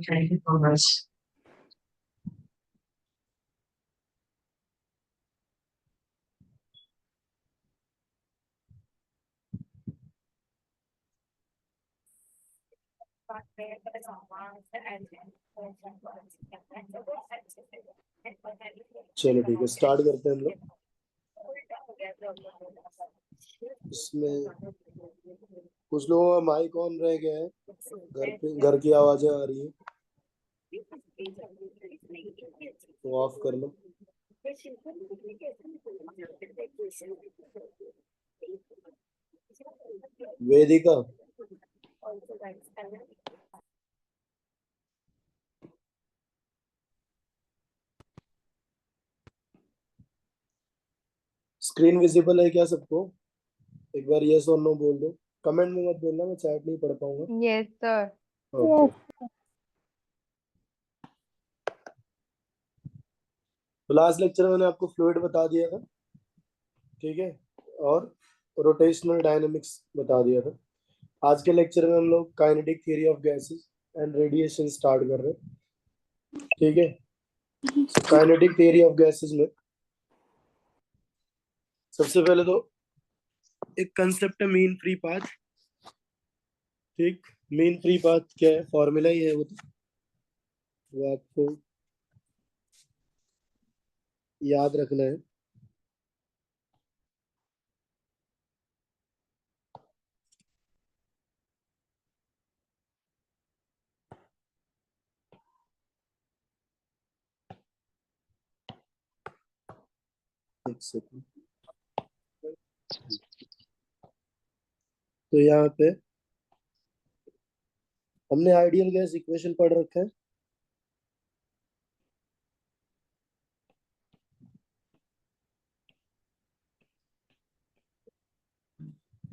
Thank you so much. चलो ठीक है, स्टार्ट करते हैं हम लोग। इसमें कुछ लोगों का माइक ऑन रह गया है, घर की आवाजें आ रही है तो ऑफ कर लो। वेदिका, स्क्रीन विजिबल है क्या सबको? एक बार यस और नो बोल दो। कमेंट में मत बोलना, मैं चैट नहीं पढ़ पाऊंगा। Yes sir. ओके। तो लास्ट लेक्चर में मैंने आपको फ्लूइड बता दिया था, ठीक है, और रोटेशनल डायनामिक्स बता दिया था। आज के लेक्चर में हम लोग kinetic theory of gases and radiation start कर रहे हैं, ठीक है। काइनेटिक थ्योरी ऑफ गैसेस में सबसे पहले तो एक कंसेप्ट है मीन फ्री पाथ, ठीक। मीन फ्री पाथ क्या है, फॉर्मूला ही है वो आपको याद रखना है। एक सेकंड। तो यहाँ पे हमने आइडियल गैस इक्वेशन पढ़ रखा है,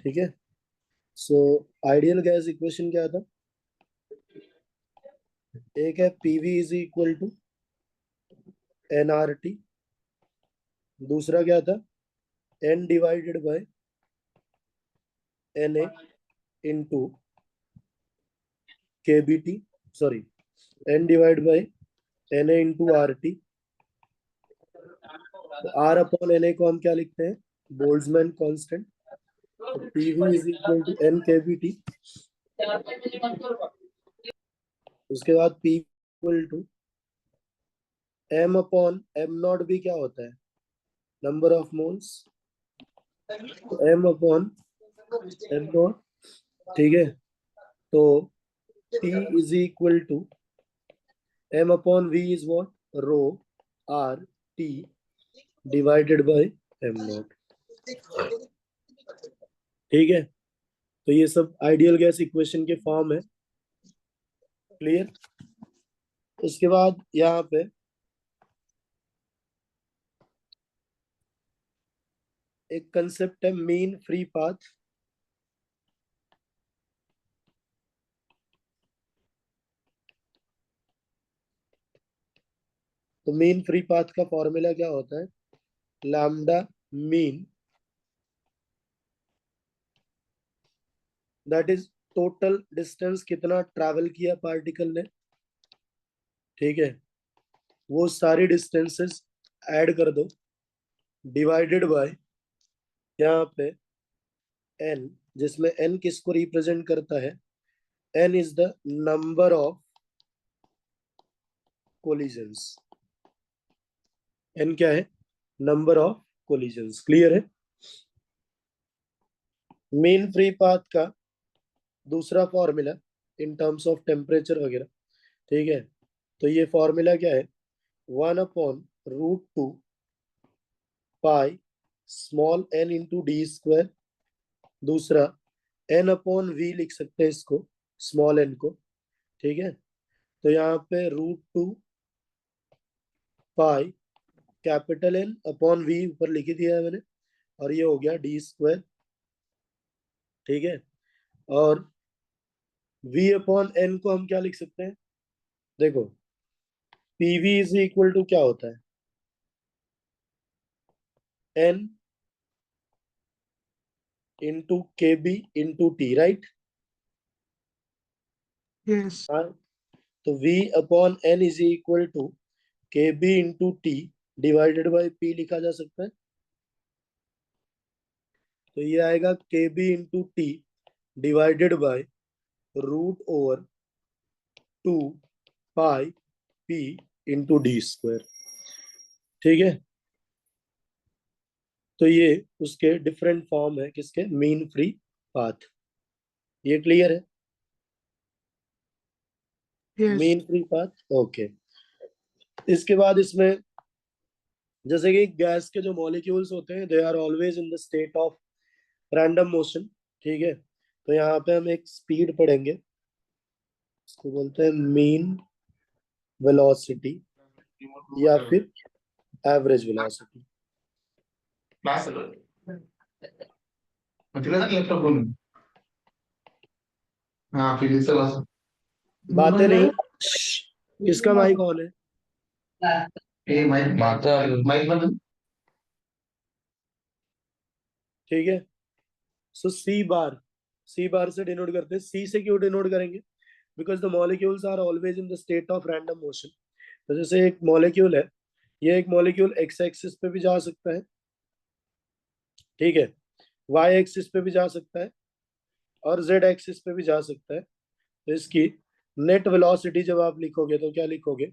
ठीक है। सो आइडियल गैस इक्वेशन क्या था? एक है PV is equal to NRT, दूसरा क्या था, N divided by N A into KBT, sorry, N divide by N A into R T. R upon N A को हम क्या लिखते हैं, Boltzmann constant. PV is equal to N KBT, उसके बाद P equal to M upon M naught भी क्या होता है, number of moles, M upon M naught, ठीक है। तो P is equal to M upon V is what, rho R T divided by M naught, ठीक है। तो ये सब आइडियल गैस इक्वेशन के फॉर्म है, क्लियर। उसके बाद यहाँ पे एक कंसेप्ट है मीन फ्री पाथ। तो मीन फ्री पाथ का फॉर्मूला क्या होता है, lambda mean, that is total distance कितना ट्रैवल किया पार्टिकल ने, ठीक है, वो सारी डिस्टेंसेस ऐड कर दो, डिवाइडेड बाय यहाँ पे n, जिसमें n किसको रिप्रेजेंट करता है, n is the number of collisions, n क्या है, नंबर ऑफ कोलिजन्स, क्लियर है। मीन फ्री पाथ का दूसरा formula in terms of temperature वगैरह, ठीक है। तो ये फॉर्मूला क्या है, 1/√2 pi small n into D square, दूसरा n अपॉन वी लिख सकते हैं इसको, स्मॉल n को, ठीक है। तो यहाँ पे √2 pi capital N upon V ऊपर लिख दिया है मैंने, और ये हो गया डी स्क्वायर, ठीक है। और v अपॉन n को हम क्या लिख सकते हैं, देखो पीवी इज इक्वल टू क्या होता है, n into K B into T, right? Yes. हाँ, तो V upon N is equal to K B into T divided by P लिखा जा सकता है। तो ये आएगा K B into T divided by root over 2 pi P into D square. ठीक है, तो ये उसके डिफरेंट फॉर्म है, किसके? Mean free path. ये क्लियर है? Yes. Mean free path, okay. इसके बाद इसमें जैसे कि गैस के जो मॉलिक्यूल्स होते हैं they are always in the state of random motion. ठीक है, तो यहाँ पे हम एक स्पीड पढ़ेंगे, इसको बोलते हैं मीन वेलोसिटी या फिर एवरेज वेलोसिटी। हाँ फिजिक्स क्लास बातें नहीं, किसका माइक ऑन है? ए माइक माता माइक बंद ठीक है, सो सी बार से डिनोट करते हैं। सी से क्यों डिनोट करेंगे? Because the molecules are always in the state of random motion. तो जैसे एक मॉलिक्यूल है, ये एक मॉलिक्यूल एक्स एक्सिस पे भी जा सकता है, ठीक है, वाई एक्सिस पे भी जा सकता है और जेड एक्सिस पे भी जा सकता है। तो इसकी नेट वेलोसिटी जब आप लिखोगे तो क्या लिखोगे?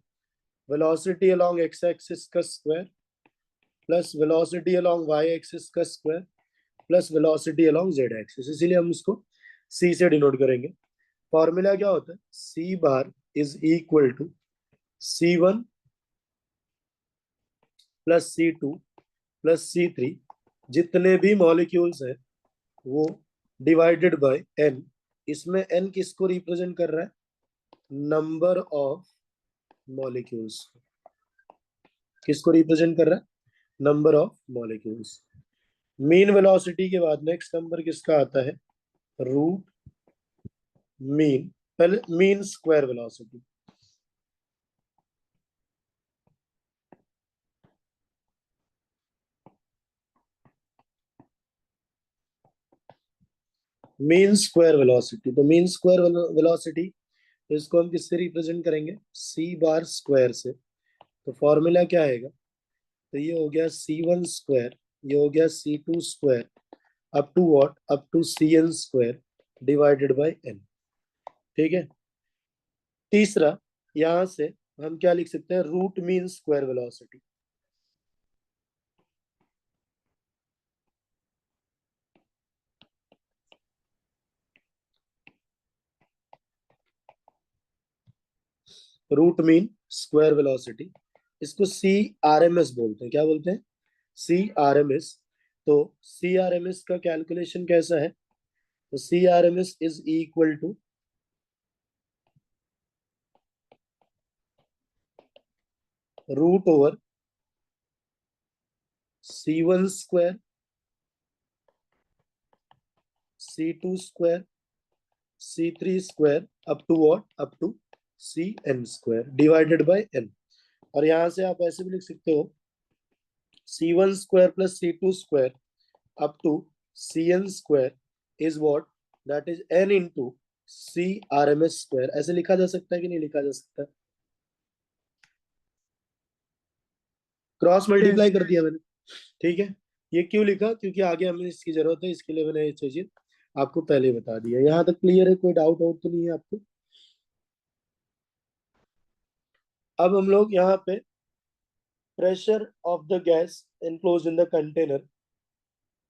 वेलोसिटी अलोंग एक्स एक्सिस का square plus velocity along Y axis का square plus velocity along Z axis. इसीलिए हम इसको सी से डिनोट करेंगे। फॉर्मूला क्या होता है? C bar is equal to C1 plus C2 plus C3, जितने भी मॉलिक्यूल्स हैं वो डिवाइडेड बाय n। इसमें n किसको रिप्रेजेंट कर रहा है? Number of molecules. किसको रिप्रेजेंट कर रहा है? Number of molecules. Mean velocity के बाद नेक्स्ट नंबर किसका आता है? रूट मीन, पहले mean square velocity. Mean square velocity, तो मीन स्क्वायर वेलोसिटी, तो इसको हम किससे रिप्रेजेंट करेंगे? सी बार स्क्वायर से। तो फॉर्मूला क्या आएगा? तो ये हो गया C1 स्क्वायर, ये हो गया C2 square, up to what? Up to CN square divided by n। ठीक है, तीसरा यहां से हम क्या लिख सकते हैं? Root mean square velocity. Root mean square velocity, इसको CRMS बोलते हैं। क्या बोलते हैं? CRMS। तो CRMS का कैलकुलेशन कैसा है? तो CRMS is equal to root over C1 square, C2 square, C3 square up to what? Up to CN square divided by n। और यहां से आप ऐसे भी लिख सकते हो C1 square plus C2 square up to CN square is what? That is n into CRMS square. ऐसे लिखा जा सकता है कि नहीं लिखा जा सकता? क्रॉस मल्टीप्लाई कर दिया मैंने। ठीक है, ये क्यों लिखा? क्योंकि आगे हमें इसकी जरूरत है, इसके लिए मैंने ये चीजें आपको पहले बता दिया। यहाँ तक क्लियर है? कोई डाउट आउट तो नहीं है आपको? अब हम लोग यहाँ पे pressure of the gas enclosed in the container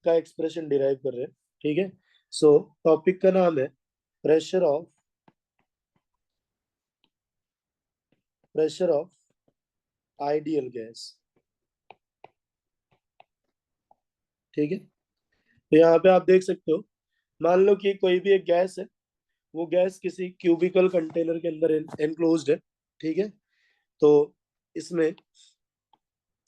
का एक्सप्रेशन डिराइव कर रहे हैं। ठीक है, सो टॉपिक का नाम है प्रेशर ऑफ आइडियल गैस। ठीक है, तो यहाँ पे आप देख सकते हो, मान लो कि कोई भी एक गैस है, वो गैस किसी क्यूबिकल कंटेनर के अंदर एनक्लोज्ड है। ठीक है, तो इसमें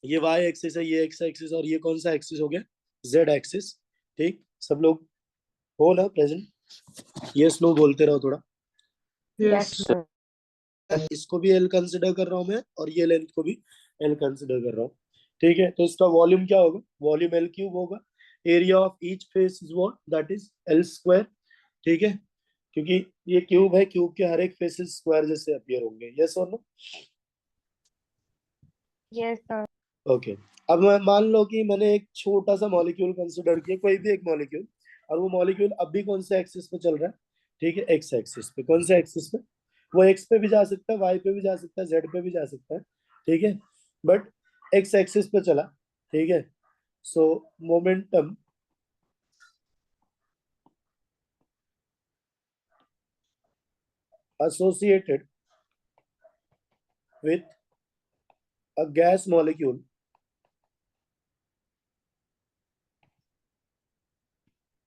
ये वाई एक्सिस है, ये एक्स एक्सिस, और ये कौन सा एक्सिस हो गया? Z axis. ठीक, सब लोग हो ना प्रेजेंट? यस नो बोलते रहो थोड़ा। Yes. इसको भी एल कंसिडर कर रहा हूं मैं, और ये लेंथ को भी एल कंसिडर कर रहा हूँ। ठीक है, तो इसका वॉल्यूम क्या होगा? वॉल्यूम एल क्यूब होगा। Area of each face is what, that is L square. ठीक है, क्योंकि ये क्यूब है, क्यूब के हर एक फेसेस स्क्वायर जैसे अपीयर होंगे। यस और नो? Yes sir. ओके। अब मैं मान लो कि मैंने एक छोटा सा मॉलिक्यूल कंसिडर किया, कोई भी एक मॉलिक्यूल, और वो मॉलिक्यूल अब भी कौन से एक्सिस पे चल रहा है? ठीक है, एक्स एक्सिस पे। कौन से एक्सिस पे? वो एक्स पे भी जा सकता है, वाई पे भी जा सकता है, जेड पे भी जा सकता है। ठीक है, बट एक्स एक्सिस पे चला। ठीक है, सो momentum associated with a gas molecule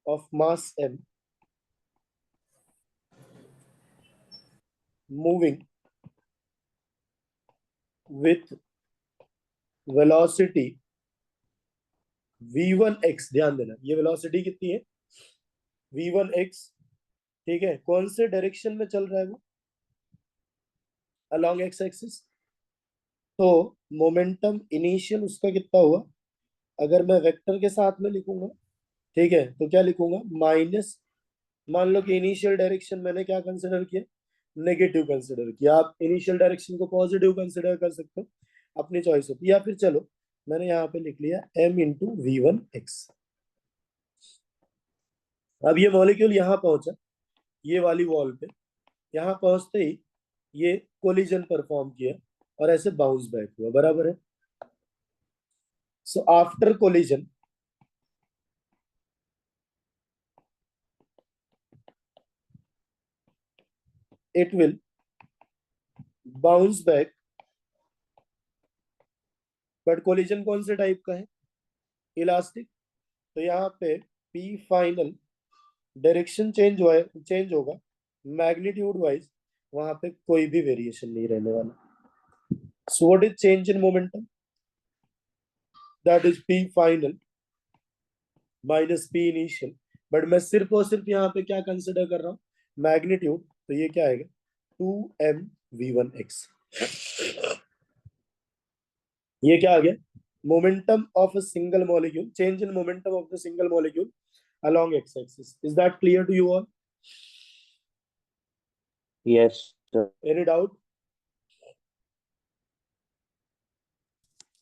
of mass m moving with velocity v1x। ध्यान देना, ये वेलोसिटी कितनी है? v1x। ठीक है, कौन से डायरेक्शन में चल रहा है वो? Along X axis. तो मोमेंटम इनिशियल उसका कितना हुआ? अगर मैं वेक्टर के साथ में लिखूंगा, ठीक है, तो क्या लिखूंगा? माइनस, मान लो कि इनिशियल डायरेक्शन मैंने क्या कंसिडर किया? नेगेटिव कंसिडर किया। आप इनिशियल डायरेक्शन को पॉजिटिव कंसिडर कर सकते हो, अपनी चॉइस होती है। या फिर चलो मैंने यहाँ पे लिख लिया m इंटू v1x। अब ये मॉलिक्यूल यहाँ पहुंचा, ये वाली वॉल पे, यहाँ पहुंचते ही ये कोलिजन परफॉर्म किया और ऐसे बाउंस बैक हुआ, बराबर है? So after collision it will bounce back, but collision कौन से टाइप का है? इलास्टिक। तो यहाँ पे P फाइनल डायरेक्शन चेंज होगा, मैग्नीट्यूड वाइज वहां पे कोई भी वेरिएशन नहीं रहने वाला। So what is change in momentum? That is P final minus P initial. But मैं सिर्फ और सिर्फ यहाँ पे क्या कंसिडर कर रहा हूँ? मैग्नीट्यूड। तो ये क्या आएगा? 2m v1x। ये क्या आ गया? Momentum of a single molecule, change in momentum of the single molecule along x axis. Is that clear to you all? Yes, sir. Any doubt?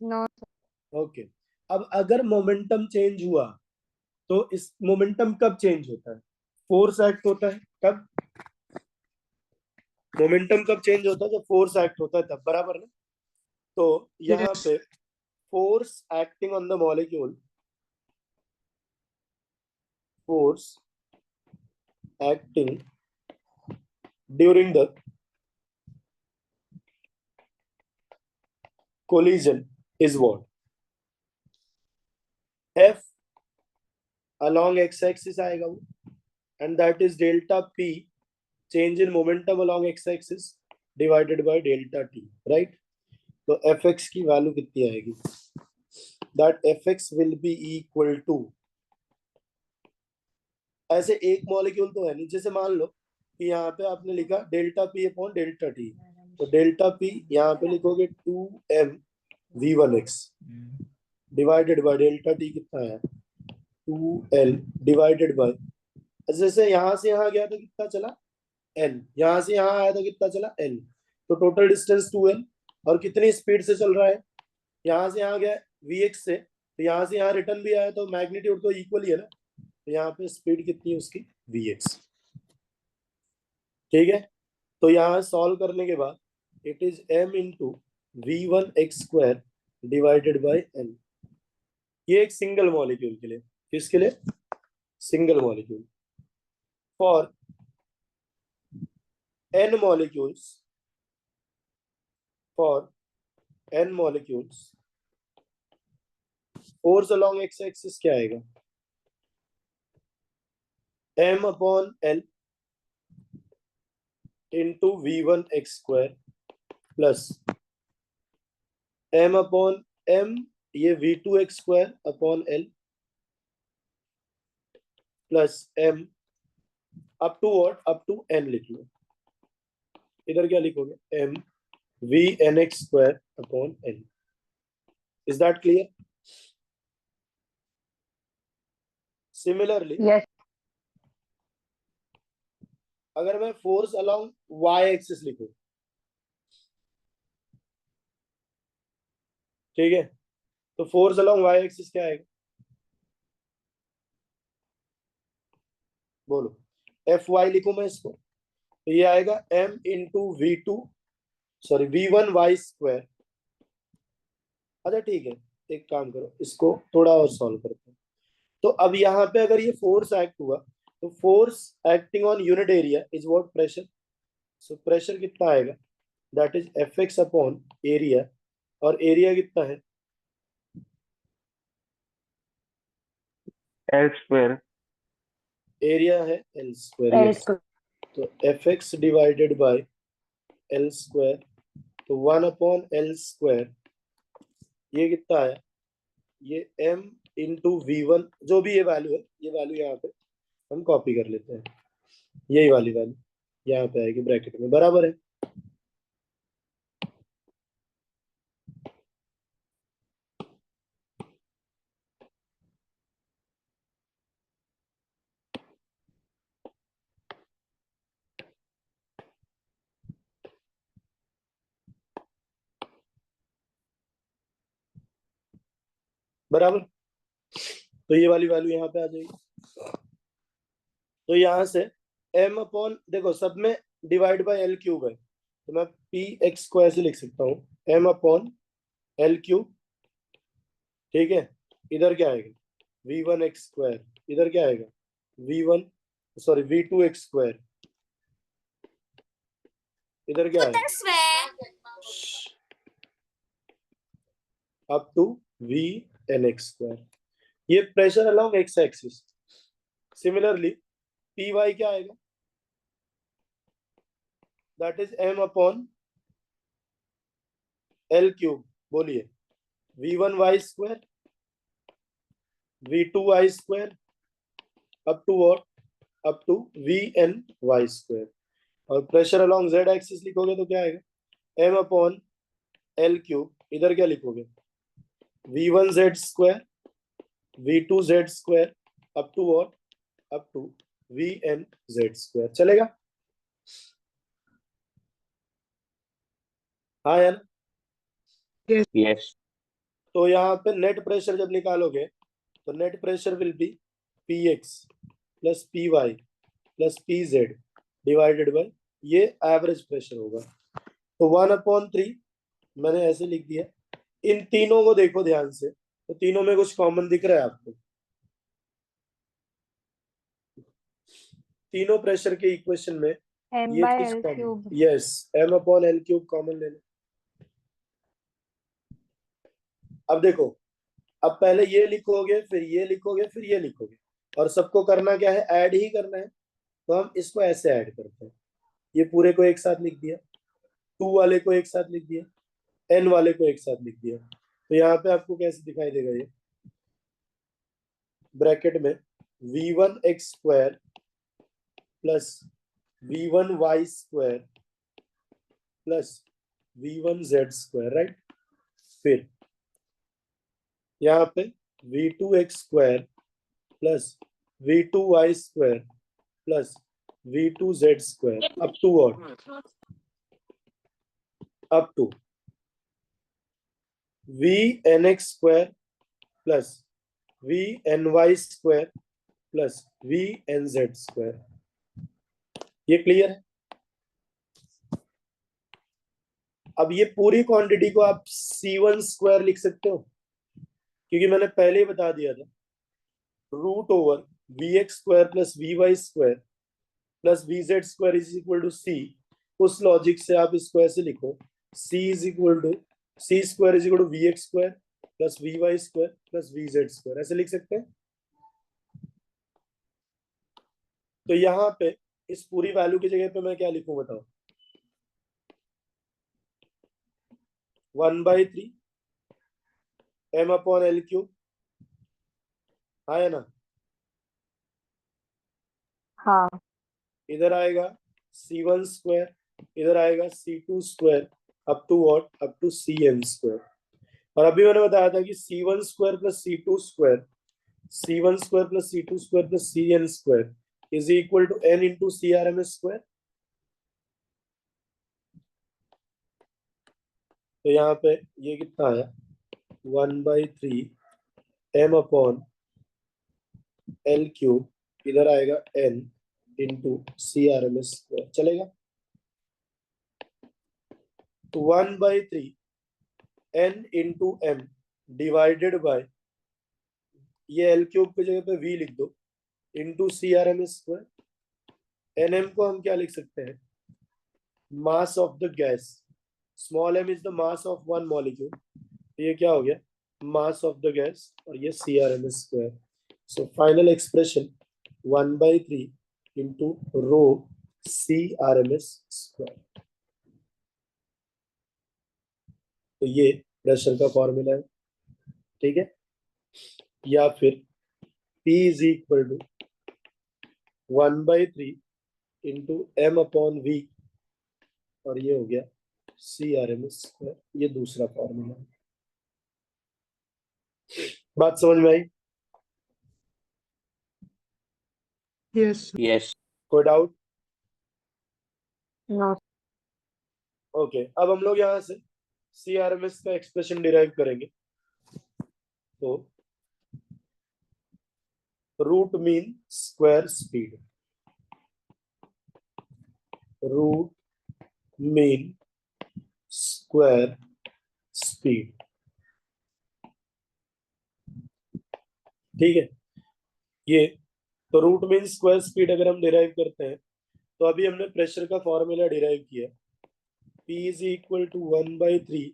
No. Okay. अब अगर मोमेंटम चेंज हुआ तो इस momentum कब change होता है? Force act होता है कब? मोमेंटम कब चेंज होता है? जब फोर्स एक्ट होता है तब, बराबर ना? तो यहाँ Yes. पे force acting on the molecule, force acting during the collision is what? F along x axis आएगा वो, and that is delta p, change in momentum along x axis divided by delta t, right? तो fx की value कितनी आएगी? That fx will be equal to, ऐसे एक molecule तो है नहीं, जैसे मान लो कि यहाँ पे आपने लिखा delta P upon delta T, तो डेल्टा पी यहाँ पे लिखोगे 2m v1x divided by delta T कितना है? 2l डिवाइडेड बाय, जैसे यहाँ से यहाँ गया तो कितना चला? n। यहाँ से यहाँ आया तो कितना चला? n। तो टोटल डिस्टेंस 2l, और कितनी स्पीड से चल रहा है? यहाँ से यहाँ गया vx से, तो यहाँ से यहाँ रिटर्न भी आया, तो मैग्नीट्यूड तो इक्वल ही है ना। तो यहाँ पे स्पीड कितनी है उसकी? vx। ठीक है, तो यहाँ सॉल्व करने के बाद it is m into v1x square divided by n। ये एक सिंगल मॉलिक्यूल के लिए। किसके लिए? Single molecule. For n molecules, for n molecules, force along x axis क्या आएगा? m upon l into v1x square plus m upon m, ये v2x square upon l plus m up to what? up to n लिख लो। इधर क्या लिखोगे? m vnx square upon n। Is that clear? Similarly Yes. अगर मैं force along Y axis लिखूं, ठीक है, तो फोर्स अलोंग वाई एक्सिस क्या आएगा? बोलो। एफ वाई लिखूं मैं इसको, तो ये आएगा M into V two, sorry V1 Y square. अच्छा ठीक है, एक काम करो, इसको थोड़ा और सॉल्व करते हैं। तो अब यहाँ पे अगर ये फोर्स एक्ट हुआ, तो force acting on unit area is what? Pressure. So pressure कितना आएगा? That is F x upon area, और एरिया कितना है? L square. एरिया है L square, L yes. square. तो F x divided by L square, तो 1 upon L square, ये कितना आया? ये m इंटू V1, जो भी ये वैल्यू है, ये वैल्यू यहाँ पे हम कॉपी कर लेते हैं, यही वाली वैल्यू यहाँ पे आएगी ब्रैकेट में, बराबर है। बराबर, तो ये वाली वैल्यू यहाँ पे आ जाएगी। तो यहाँ से m अपॉन, देखो सब में डिवाइड बाय एल क्यूब है, तो मैं पी एक्स स्क्वायर से लिख सकता हूँ m अपॉन एल क्यूब, ठीक है। इधर क्या आएगा? V1 एक्स स्क्वायर, इधर क्या आएगा? V1, sorry V2 X square, इधर क्या आएगा? Up to Vn X square. ये pressure along X axis. Similarly P Y क्या आएगा? That is m upon L cube, बोलिए। V1 Y square, V2 Y square, up to what? Up to Vn Y square. और pressure along z axis लिखोगे तो क्या आएगा? m upon L cube, इधर क्या लिखोगे? V1 z square, V2 z square, up to what? Up to Vn z square. चलेगा? हाँ यार। यस। तो यहाँ पे नेट प्रेशर जब निकालोगे, तो net pressure will be Px plus Py plus Pz divided by, ये एवरेज प्रेशर होगा। तो 1/3 मैंने ऐसे लिख दिया। इन तीनों को देखो ध्यान से, तो तीनों में कुछ कॉमन दिख रहा है आपको? तीनों प्रेशर के इक्वेशन में M ये by चीज L common, cube. Yes, m upon L cube common ले लो। अब देखो, अब पहले ये लिखोगे, फिर ये लिखोगे, फिर ये लिखोगे, और सबको करना क्या है? ऐड ही करना है। तो हम इसको ऐसे ऐड करते हैं, ये पूरे को एक साथ लिख दिया, 2 वाले को एक साथ लिख दिया, n वाले को एक साथ लिख दिया। तो यहाँ पे आपको कैसे दिखाई देगा? ये ब्रैकेट में V1 X square plus V1 Y square plus V1 Z square, right. फिर यहाँ पे V2 X square plus V2 Y square plus V2 Z square, up to what? Up to Vn X square plus Vny square plus Vnz square. ये clear है? अब ये पूरी quantity को आप C1 स्क्वायर लिख सकते हो, क्योंकि मैंने पहले ही बता दिया था, root over Vx square plus Vy square plus Vz square is equal to C। उस लॉजिक से आप इसको ऐसे लिखो, C is equal to C square is equal to Vx square plus Vy square plus Vz square, ऐसे लिख सकते हैं। तो यहाँ पे इस पूरी वैल्यू की जगह पे मैं क्या लिखूं बताओ? 1/3 m अपॉन एल क्यूब, हाँ है ना? हाँ. इधर आएगा C1 स्क्वायर, इधर आएगा C2 square, up to what? Up to Cn square. और अभी मैंने बताया था कि C1 square plus C2 square C1 square plus C2 square plus Cn square is equal to n into CRMS square. तो यहाँ पे ये कितना आया 1/3 m अपॉन L क्यूब, इधर आएगा n इंटू CRMS स्क्वायर, चलेगा। तो 1/3 n into m divided bye, ये L क्यूब की जगह पे V लिख दो, इंटू CRMS स्क्वायर। nm को हम क्या लिख सकते हैं, mass of the gas, small m is the mass of one molecule, तो ये क्या हो गया मास ऑफ द गैस, और ये CRMS square. So final expression 1/3 into rho CRMS square. तो ये प्रेशर का फॉर्मूला है, ठीक है। या फिर P is equal to 1/3 into m upon V, और ये हो गया CRMS स्क्वायर, ये दूसरा फॉर्मूला है। बात समझ में आई? Yes. Yes. कोई डाउट? No. ओके, अब हम लोग यहाँ से CRMS का एक्सप्रेशन डिराइव करेंगे। तो root mean square speed, root mean square speed, ठीक है। ये तो रूट मीन स्क्वायर स्पीड अगर हम डिराइव करते हैं, तो अभी हमने प्रेशर का फॉर्मूला डिराइव किया, P is equal to 1/3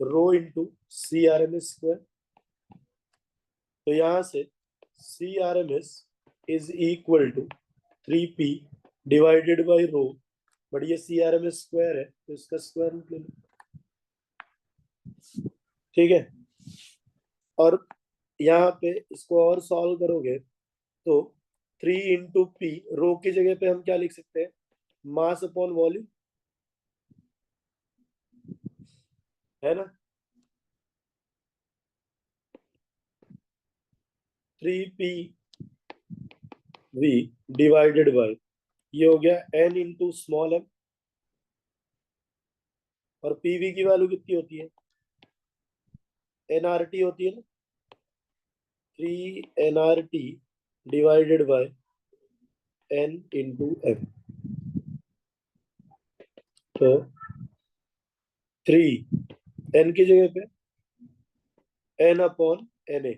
rho into CRMS square. तो यहां से CRMS is equal to 3P divided by rho, but ये CRMS स्क्वायर है तो इसका स्क्वायर रूट ले लो, ठीक है। और यहाँ पे इसको और सॉल्व करोगे तो 3 इंटू पी, रो की जगह पे हम क्या लिख सकते हैं, मास अपॉन वॉल्यूम, है ना। 3P V डिवाइडेड बाय, ये हो गया n इंटू स्मॉल m, और PV की वैल्यू कितनी होती है, nRT होती है ना, 3 nRT divided by n into m। तो 3 n की जगह पे n अपॉन na,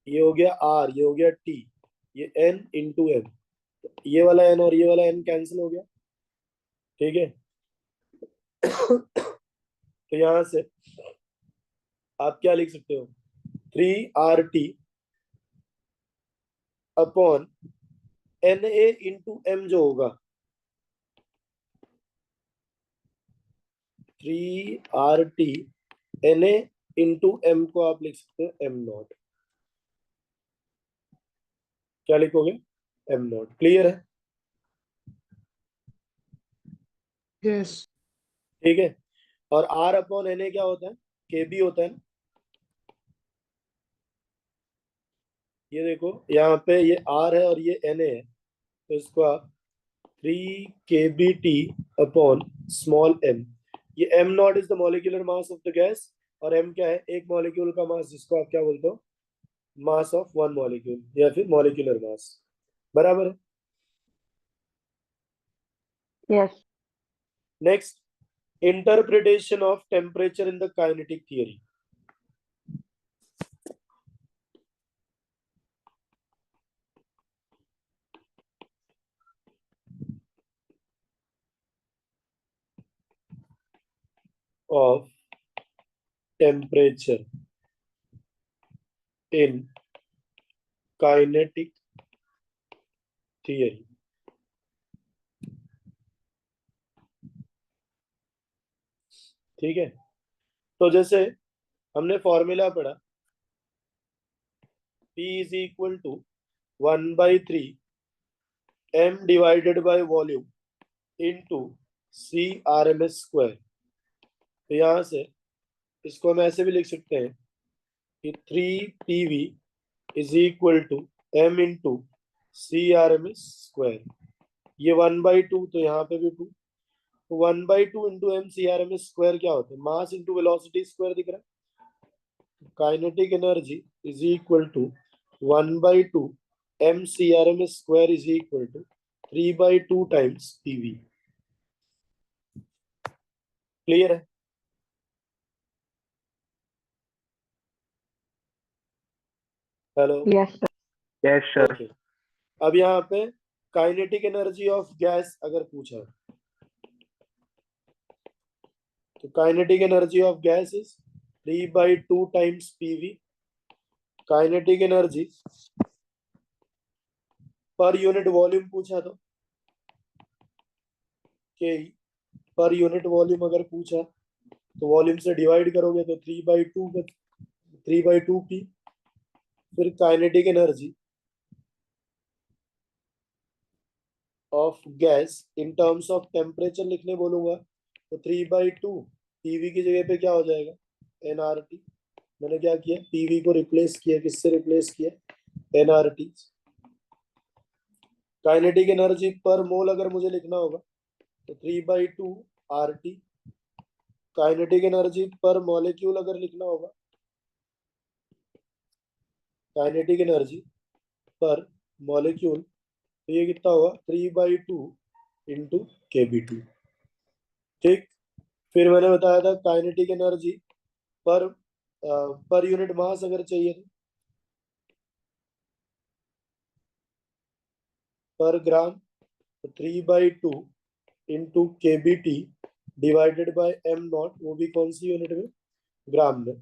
ये हो गया r, ये हो गया t, ये n इंटू m, ये वाला n और ये वाला n कैंसिल हो गया, ठीक है। तो यहां से आप क्या लिख सकते हो, 3RT upon Na into m जो होगा, 3RT Na इंटू m को आप लिख सकते हो m नॉट, क्या लिखोगे m नॉट, क्लियर है? Yes. ठीक है। और R अपॉन Na क्या होता है, KB होता है ना। ये देखो यहाँ पे ये R है और ये Na है, तो इसको आप 3kBT अपॉन स्मॉल m, ये m not is the molecular mass of the gas, और m क्या है, एक मॉलिक्यूल का मास, जिसको आप क्या बोलते हो, मास ऑफ वन मॉलिक्यूल, या फिर मॉलिक्यूलर मास, बराबर है। Yes. Next, interpretation of temperature in the kinetic theory. Of temperature in kinetic theory, ठीक है। तो जैसे हमने फॉर्मूला पढ़ा, P is equal to 1/3 m divided by volume into CRMS square. तो यहां से इसको हम ऐसे भी लिख सकते हैं, कि 3 PV is equal to m into CRMS square. ये 1/2, तो यहाँ पे भी 2, तो 1/2 इंटू MCRMS स्क्वायर क्या होता है? मास इंटू वेलोसिटी स्क्वायर दिख रहा है। Kinetic energy is equal to 1/2 MCRMS square is equal to 3/2 times PV। Clear है? Hello. Yes, sir. Yes, sir. Okay, अब यहाँ पे काइनेटिक एनर्जी ऑफ गैस अगर पूछा तो kinetic energy of gas is 3/2 times PV। Kinetic energy per unit volume पूछा के per unit volume अगर पूछा तो वॉल्यूम से डिवाइड करोगे तो 3/2 P। फिर kinetic energy of gas in terms of temperature लिखने बोलूंगा तो 3/2 PV की जगह पे क्या हो जाएगा? nRT। मैंने क्या किया? PV को रिप्लेस किया, किससे रिप्लेस किया? nRT। काइनेटिक एनर्जी पर मोल अगर मुझे लिखना होगा तो 3/2 RT। काइनेटिक एनर्जी पर मॉलिक्यूल अगर लिखना होगा, काइनेटिक एनर्जी पर मॉलिक्यूल, तो ये कितना होगा? 3/2 इंटू KBT। ठीक, फिर मैंने बताया था kinetic energy per unit mass अगर चाहिए तो पर ग्राम, तो 3/2 into KBT divided by m0, वो भी कौन सी यूनिट में? ग्राम में।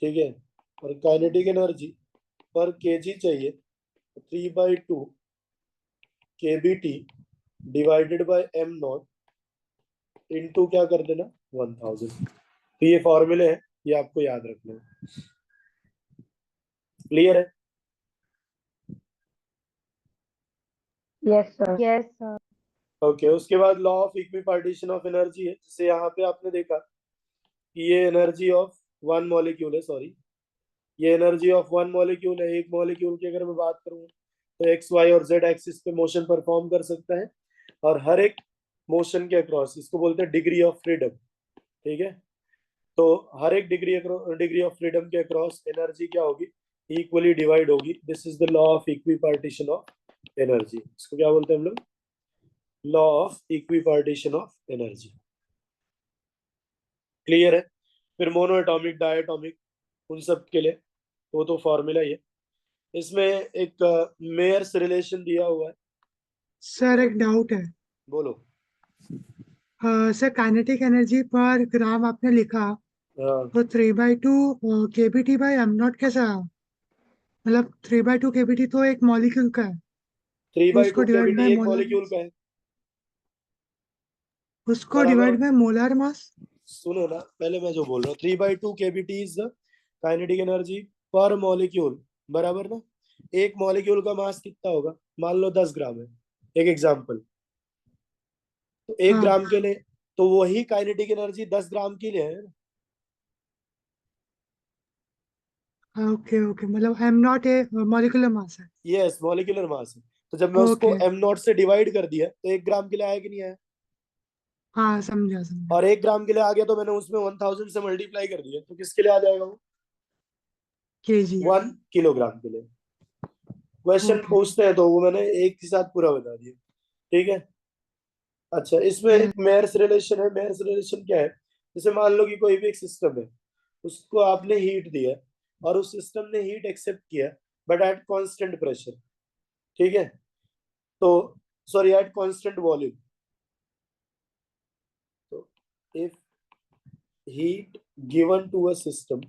ठीक है, और काइनेटिक एनर्जी पर kg चाहिए तो 3/2 KBT divided by m0 into क्या कर देना? 1000। तो ये फॉर्मूले हैं, ये आपको याद रखना है। क्लियर है? Yes, sir. Yes, sir. Okay, उसके बाद law of equipartition of energy है, जिसे यहाँ पे आपने देखा कि ये एनर्जी ऑफ वन मॉलिक्यूल है, सॉरी, ये एनर्जी ऑफ वन मॉलिक्यूल है। एक मॉलिक्यूल की अगर मैं बात करूँ तो एक्स वाई और जेड एक्सिस पे मोशन परफॉर्म कर सकता है, और हर एक मोशन के अक्रॉस, इसको बोलते हैं डिग्री ऑफ फ्रीडम। ठीक है, तो हर एक डिग्री ऑफ फ्रीडम के अक्रॉस एनर्जी क्या होगी? इक्वली डिवाइड होगी। This is the law of equipartition of energy. इसको क्या बोलते हैं हम लोग? Law of equipartition of energy. Clear है? फिर मोनो एटॉमिक, डायटॉमिक, उन सब के लिए वो तो फॉर्मूला ही है। इसमें एक मेयर्स रिलेशन दिया हुआ है। सर एक डाउट है। बोलो। सर काइनेटिक एनर्जी पर ग्राम आपने लिखा, हाँ, तो 3/2 KBT बाई m0 कैसा? मतलब 3/2 KBT तो एक मॉलिक्यूल का है, थ्री तो बाई उसको टू डिवाइड केबीटी बाय एक मोलर, मॉलिक्यूल का है। उसको बराबर, डिवाइड बाय मोलर मास। सुनो ना, पहले मैं जो बोल रहा हूँ, 3/2 KBT is the kinetic energy पर मॉलिक्यूल। बराबर ना? एक मॉलिक्यूल का मास कितना होगा? मान लो 10 ग्राम है, एक एग्जांपल। तो 1 ग्राम हाँ, के लिए तो वही काइनेटिक एनर्जी 10 ग्राम के लिए है ना? ओके ओके, मतलब m0 ए मॉलिक्यूलर मास है। यस, मॉलिक्यूलर मास है। तो जब मैं उसको ओके, m0 से डिवाइड कर दिया तो 1 ग्राम के लिए आया कि नहीं आया? हाँ समझा समझा। और 1 ग्राम के लिए आ गया तो मैंने उसमें 1000 से मल्टीप्लाई कर दिया, तो किसके लिए आ जाएगा वो? KG। 1 किलोग्राम के लिए। Question okay. पूछते हैं तो वो मैंने एक के साथ पूरा बता दिया। ठीक है, अच्छा, इसमें एक मेयर्स रिलेशन है। मेयर्स रिलेशन क्या है? जैसे मान लो कि कोई भी एक सिस्टम है, उसको आपने हीट दिया और उस सिस्टम ने हीट एक्सेप्ट किया, बट एट कांस्टेंट प्रेशर। ठीक है, तो सॉरी, एट कांस्टेंट वॉल्यूम। तो if heat given to a system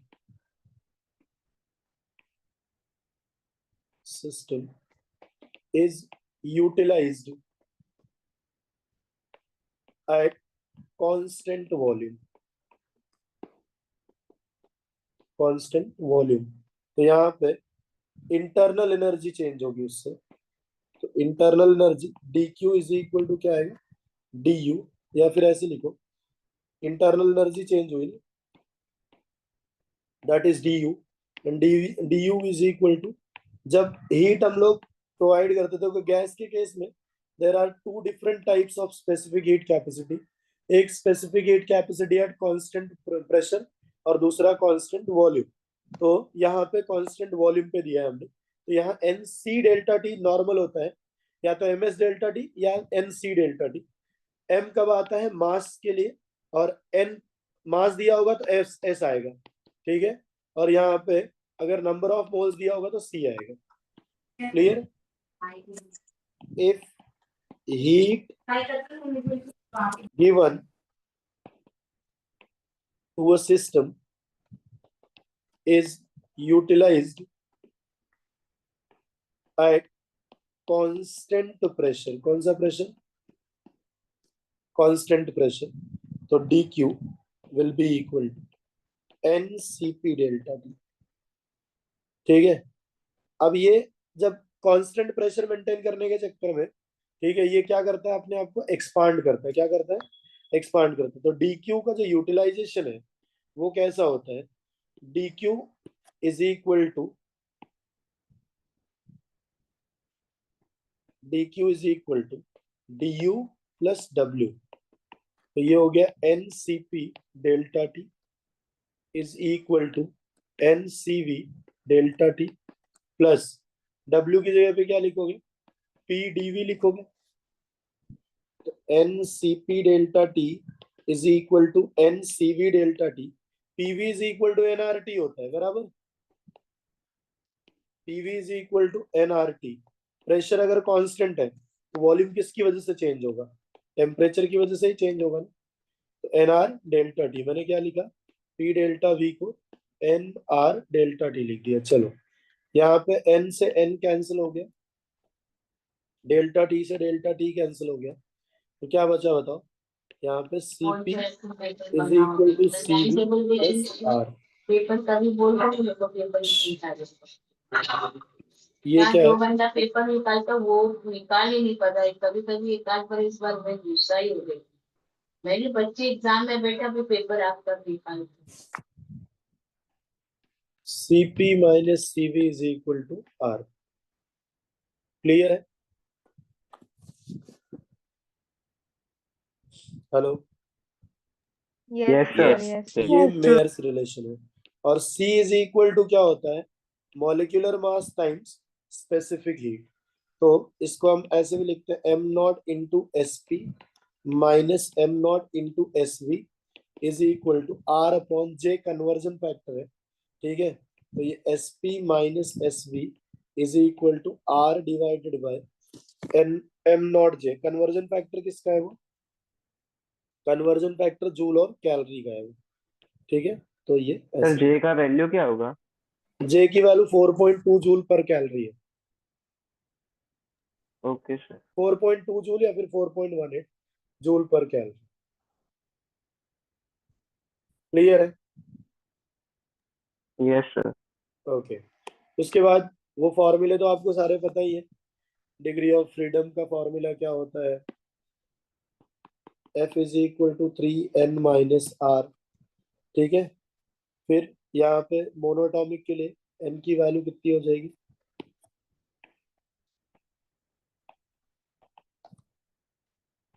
is utilized at constant volume, तो यहाँ पे इंटरनल एनर्जी चेंज होगी उससे। तो internal energy dq is equal to क्या आएगा? du, या फिर ऐसे लिखो, इंटरनल एनर्जी चेंज हुई, that is du D U is equal to, जब हीट हम लोग प्रोवाइड करते थे, गैस के केस में there are two different types of specific heat capacity. एक specific heat capacity at constant pressure और दूसरा कांस्टेंट वॉल्यूम। तो यहाँ पे कांस्टेंट वॉल्यूम पे दिया है हमने, तो यहाँ N C delta T normal होता है, या तो एम एस डेल्टा टी या N C delta T. M कब आता है मास के लिए, और एन मास दिया होगा तो एस एस आएगा, ठीक है। और यहाँ पे अगर नंबर ऑफ मोल्स दिया होगा तो सी आएगा। Clear? If heat given to a system is utilized at constant pressure, कौन सा प्रेशर? constant pressure, तो dq will be equal to ncp delta t, ठीक है। अब ये जब कांस्टेंट प्रेशर मेंटेन करने के चक्कर में, ठीक है, ये क्या करता है, अपने आप को एक्सपांड करता है। क्या करता है? एक्सपांड करता है। तो dq का जो यूटिलाइजेशन है वो कैसा होता है? dq is equal to du plus w, तो ये हो गया ncp delta T is equal to ncv delta T plus w की जगह पे क्या लिखोगे? pdv लिखोगे। तो ncp delta T is equal to ncv delta T, pv is equal to nrt होता है, बराबर। pv is equal to nrt। Pressure अगर कांस्टेंट है तो वॉल्यूम किसकी वजह से चेंज होगा? टेम्परेचर की वजह से ही चेंज होगा ना। तो एन आर डेल्टा टी, मैंने क्या लिखा? पी डेल्टा वी को एन आर डेल्टा टी लिख दिया। चलो यहाँ पे एन से एन कैंसिल हो गया, डेल्टा टी से डेल्टा टी कैंसिल हो गया, तो क्या बचा बताओ? यहाँ पे C P is equal to C V plus R. ये क्या जो है? बंदा पेपर निकालता वो निकाल ही नहीं पाता है, कभी कभी एकाध बार इस बार मैं गुस्सा ही हो गई। मैंने बच्चे एग्जाम में बैठा भी पेपर आपका निकालते। Cp minus Cv is equal to R. Clear है? Hello? Yes, sir. Yes. Yes. ये Yes, sir. मेयर्स रिलेशन है। और C इज इक्वल टू क्या होता है? Molecular mass times specific heat. तो इसको हम ऐसे भी लिखते हैं, M naught into S P minus M naught into S V is equal to R upon J, conversion factor है, ठीक है। तो ये S P minus S V is equal to R divided by N M naught J. Conversion factor किसका है? वो conversion factor joule और calorie का है वो, ठीक है। तो ये सर ऐसे, जे का वैल्यू क्या होगा? जे की वैल्यू 4.2 जूल पर कैलोरी है। Okay sir. 4.2 जूल या फिर 4.18 जूल पर कैलोरी। क्लियर है? Yes sir. ओके। उसके बाद वो फॉर्मूले तो आपको सारे पता ही है। डिग्री ऑफ फ्रीडम का फॉर्मूला क्या होता है? F is equal to 3n minus R, ठीक है। फिर यहाँ पे मोनोटॉमिक के लिए n की वैल्यू कितनी हो जाएगी?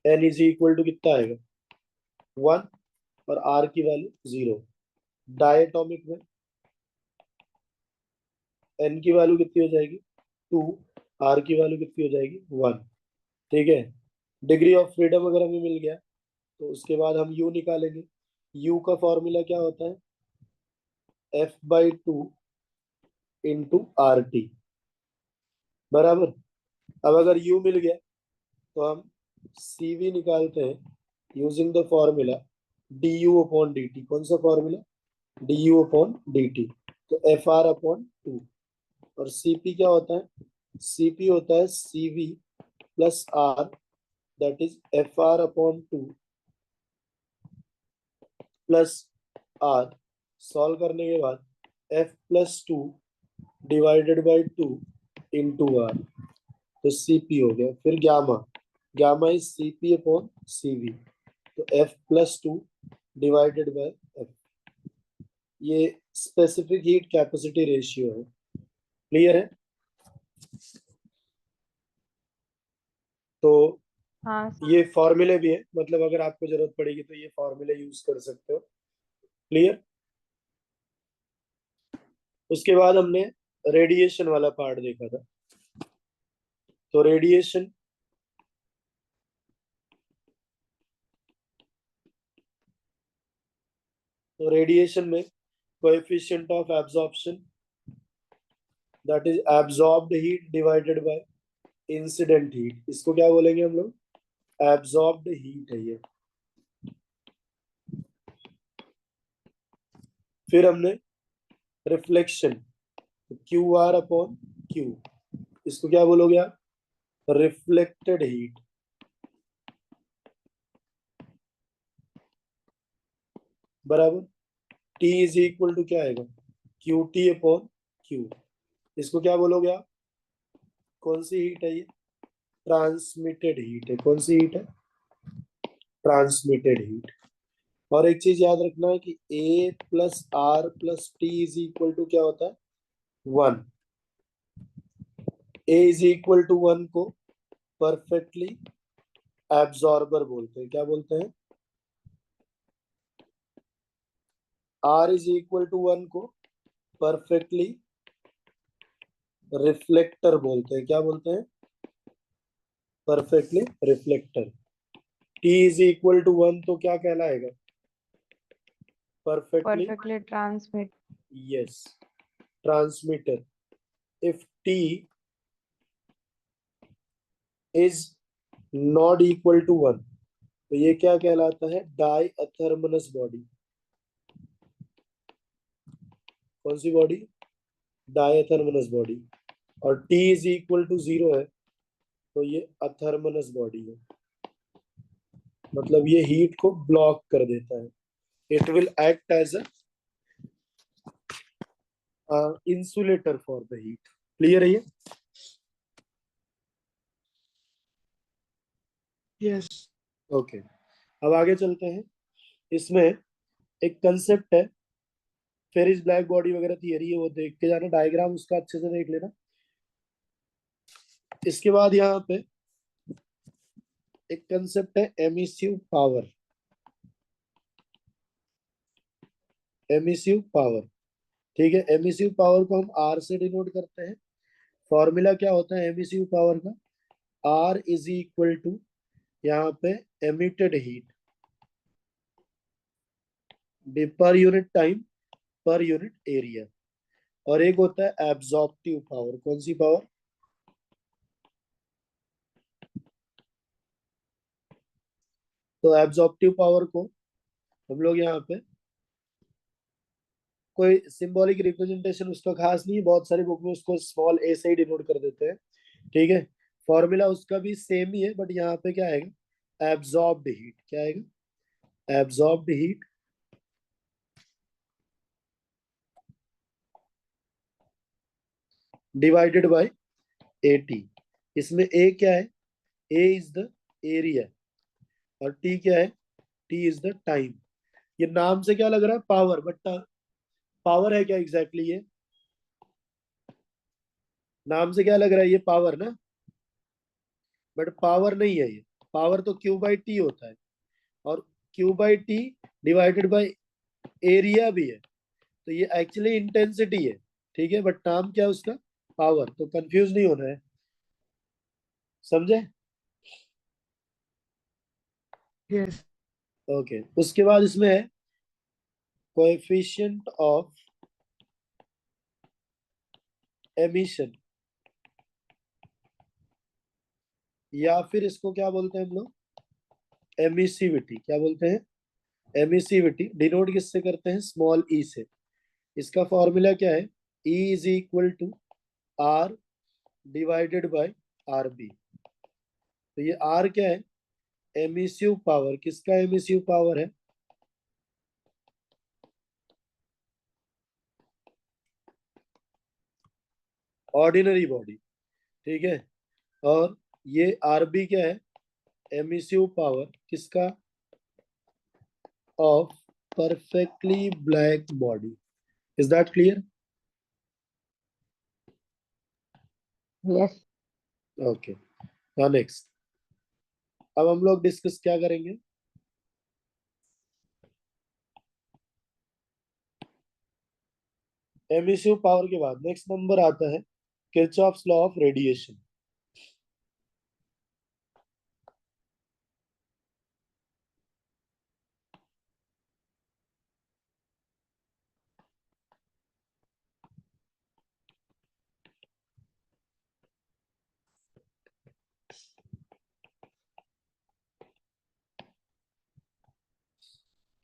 n इज इक्वल टू कितना आएगा? 1 और r की वैल्यू 0। डायटोमिक में n की वैल्यू कितनी हो जाएगी? 2, r की वैल्यू कितनी हो जाएगी? 1, ठीक है। डिग्री ऑफ फ्रीडम अगर हमें मिल गया तो उसके बाद हम u निकालेंगे। u का फॉर्मूला क्या होता है? F/2 इंटू आर टी, बराबर। अब अगर u मिल गया तो हम cv निकालते हैं using the formula du upon dt। कौन सा फॉर्मूला? du upon dt। तो fr अपॉन 2। और cp क्या होता है? cp होता है cv plus r, that is fr upon 2 plus r। Solve करने के बाद f plus 2 divided by 2 into r, तो cp हो गया। फिर gamma, gamma is cp upon cv, तो f plus 2 divided by f। ये स्पेसिफिक हीट कैपेसिटी रेशियो है। क्लियर है? तो हाँ ये फॉर्मूले भी है, मतलब अगर आपको जरूरत पड़ेगी तो ये फॉर्मूले यूज कर सकते हो। क्लियर? उसके बाद हमने रेडिएशन वाला पार्ट देखा था। तो रेडिएशन में coefficient of absorption, that is absorbed heat divided by incident heat, इसको क्या बोलेंगे हम लोग? एब्जॉर्ब्ड हीट है ये। फिर हमने reflection, Q R upon Q, इसको क्या बोलोगे आप? Reflected heat. बराबर टी इज इक्वल टू क्या आएगा? क्यू टी अपॉन क्यू, इसको क्या बोलोगे आप? कौन सी हीट है ये? ट्रांसमिटेड हीट है। कौन सी हीट है? Transmitted heat. और एक चीज याद रखना है कि A plus R plus T is equal to क्या होता है? 1। ए इज इक्वल टू 1 को परफेक्टली एब्जॉर्बर बोलते हैं। क्या बोलते हैं? आर इज इक्वल टू 1 को परफेक्टली रिफ्लेक्टर बोलते हैं। क्या बोलते हैं? Perfectly reflector. T is equal to 1 तो क्या कहलाएगा? Perfectly transmit. Yes, transmitter. If T is not equal to 1 तो ये क्या कहलाता है? Diathermanous body. कौन सी बॉडी? Diathermanous body. और टी इज इक्वल टू 0 है तो ये अथर्मनस बॉडी है, मतलब ये हीट को ब्लॉक कर देता है। It will act as a insulator for the heat. Clear है ये? यस। ओके, अब आगे चलते हैं। इसमें एक कंसेप्ट है, फेरिस ब्लैक बॉडी वगैरह थियरी है, वो देख के जाना, डायग्राम उसका अच्छे से देख लेना। इसके बाद यहाँ पे एक कंसेप्ट है एमिसिव पावर। एमिसिव पावर, ठीक है। एमिसिव पावर को हम आर से डिनोट करते हैं। फॉर्मूला क्या होता है एमिसिव पावर का? आर इज इक्वल टू यहाँ पे एमिटेड हीट पर यूनिट टाइम पर यूनिट एरिया, और एक होता है एब्जॉर्प्टिव पावर। कौन सी पावर? तो एब्जॉर्प्टिव पावर को हम लोग यहाँ पे कोई सिंबॉलिक रिप्रेजेंटेशन उसका खास नहीं है, बहुत सारी बुक में उसको स्मॉल ए से ही डिनोट कर देते हैं, ठीक है। फॉर्मूला उसका भी सेम ही है, बट यहाँ पे क्या आएगा? Absorbed heat. क्या आएगा? Absorbed heat divided by eighty. इसमें ए क्या है? ए इज द एरिया और टी क्या है? T is the time. ये नाम से क्या लग रहा है? पावर, बट पावर है क्या एग्जैक्टली ये? नाम से क्या लग रहा है? ये पावर ना, बट पावर नहीं है ये। पावर तो क्यू बाई टी होता है, और Q by T divided by area भी है, तो ये एक्चुअली इंटेंसिटी है, ठीक है, बट नाम क्या है उसका? पावर। तो कंफ्यूज नहीं होना है, समझे? यस। ओके, उसके बाद इसमें है कोएफिशिएंट ऑफ एमिशन, या फिर इसको क्या बोलते हैं हम लोग? एमिसिविटी। क्या बोलते हैं? एमिसिविटी डिनोट किससे करते हैं? स्मॉल ई से। इसका फॉर्मूला क्या है? E is equal to R divided by R B. तो ये आर क्या है? Emissive power. किसका एमिसिव पावर है? ऑर्डिनरी बॉडी, ठीक है। और ये आर बी क्या है? एमिसिव पावर किसका? Of perfectly black body. Is that clear? Yes. Okay, now next. अब हम लोग डिस्कस क्या करेंगे? एमिसिव पावर के बाद नेक्स्ट नंबर आता है Kirchhoff's law of radiation.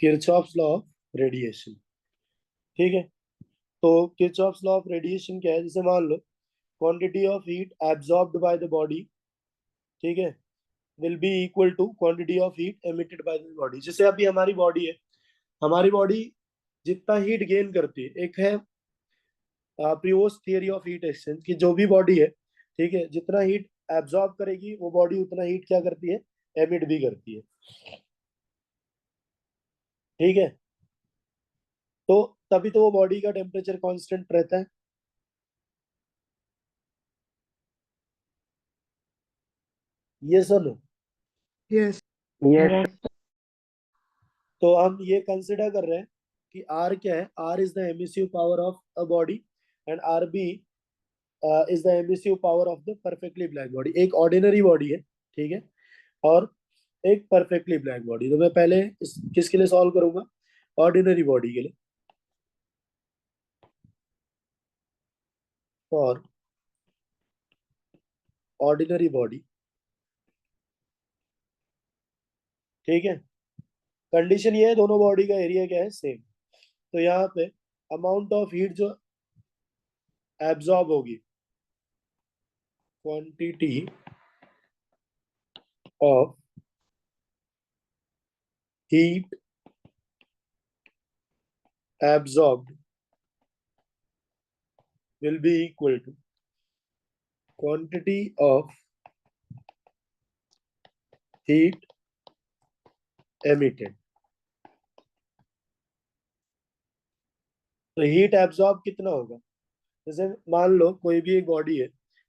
Kirchhoff's law of radiation, ठीक है। तो किरचॉफ्स लॉ ऑफ रेडिएशन क्या है? जैसे मान लो quantity of heat absorbed by the body, ठीक है, will be equal to quantity of heat emitted by the body. जैसे अभी हमारी बॉडी है, हमारी बॉडी जितना हीट गेन करती है, एक है प्रियोस थियरी ऑफ हीट एक्सचेंज की, जो भी बॉडी है, ठीक है, जितना हीट एब्जॉर्ब करेगी वो बॉडी उतना हीट क्या करती है? एमिट भी करती है, ठीक है। तो तभी तो वो बॉडी का टेम्परेचर कांस्टेंट रहता है। ये सुनो, Yes. Yes Yes. तो हम ये कंसिडर कर रहे हैं कि आर क्या है? R is the emissive power of a body and R B is the emissive power of the perfectly black body. एक ऑर्डिनरी बॉडी है, ठीक है, और एक परफेक्टली ब्लैक बॉडी। तो मैं पहले किसके लिए सॉल्व करूंगा? ऑर्डिनरी बॉडी के लिए। फॉर ऑर्डिनरी बॉडी, ठीक है, कंडीशन ये है दोनों बॉडी का एरिया क्या है? सेम। तो यहाँ पे अमाउंट ऑफ हीट जो एब्जॉर्ब होगी, quantity of heat absorbed will be equal to quantity of heat emitted। तो हीट एब्जॉर्ब कितना होगा? जैसे मान लो कोई भी एक बॉडी है,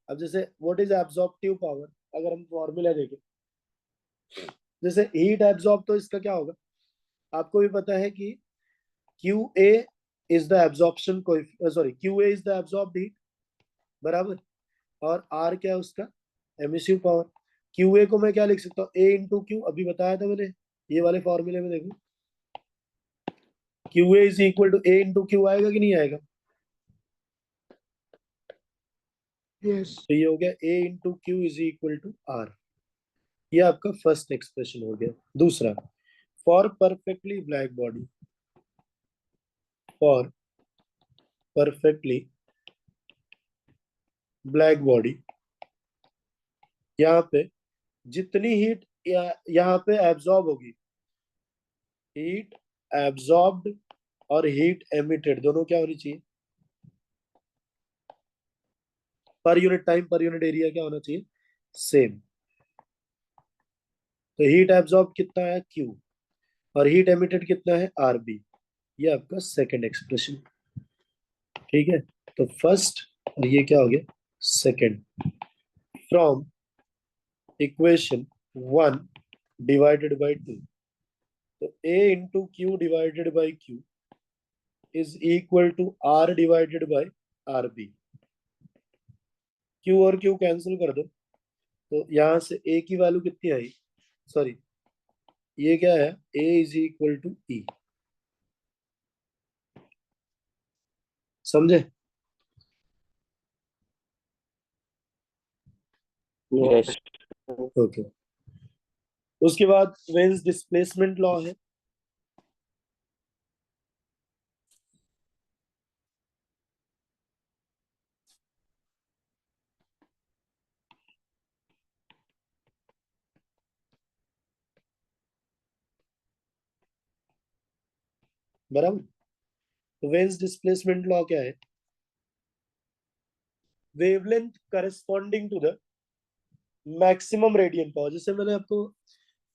अब जैसे व्हाट इज एब्जॉर्प्टिव पावर, अगर हम फॉर्मूला देखें, जैसे हीट एब्जॉर्ब, तो इसका क्या होगा? आपको भी पता है कि QA is the absorption sorry, QA is the absorbed heat, बराबर, और R क्या है उसका? Emissive power. QA को मैं क्या लिख सकता हूँ? A इंटू क्यू, अभी बताया था मैंने ये वाले फॉर्मूले में। देखो QA is equal to A into Q, आएगा कि नहीं आएगा? Yes. तो ये हो गया A into Q is equal to R। ये आपका फर्स्ट एक्सप्रेशन हो गया। दूसरा, for perfectly black body, for perfectly black body, यहाँ पे जितनी हीट यहाँ पे एब्जॉर्ब होगी, हीट एब्जॉर्ब्ड और हीट एमिटेड दोनों क्या होनी चाहिए? पर यूनिट टाइम पर यूनिट एरिया क्या होना चाहिए? सेम। तो हीट एब्जॉर्ब कितना है? Q, और हीट एमिटेड कितना है? RB। ये आपका सेकंड एक्सप्रेशन, ठीक है। तो फर्स्ट और ये क्या हो गया? Second. From equation 1 divided by 2, तो A into Q divided by Q is equal to R divided by RB। Q और Q कैंसिल कर दो, तो यहां से A की वैल्यू कितनी आई? सॉरी, ये क्या है? A is equal to E। समझे? Yes okay. उसके बाद वेन्स डिस्प्लेसमेंट लॉ है। बराबर, तो वेन्स डिस्प्लेसमेंट लॉ क्या है? Wavelength corresponding to the maximum radiant power. जैसे मैंने आपको,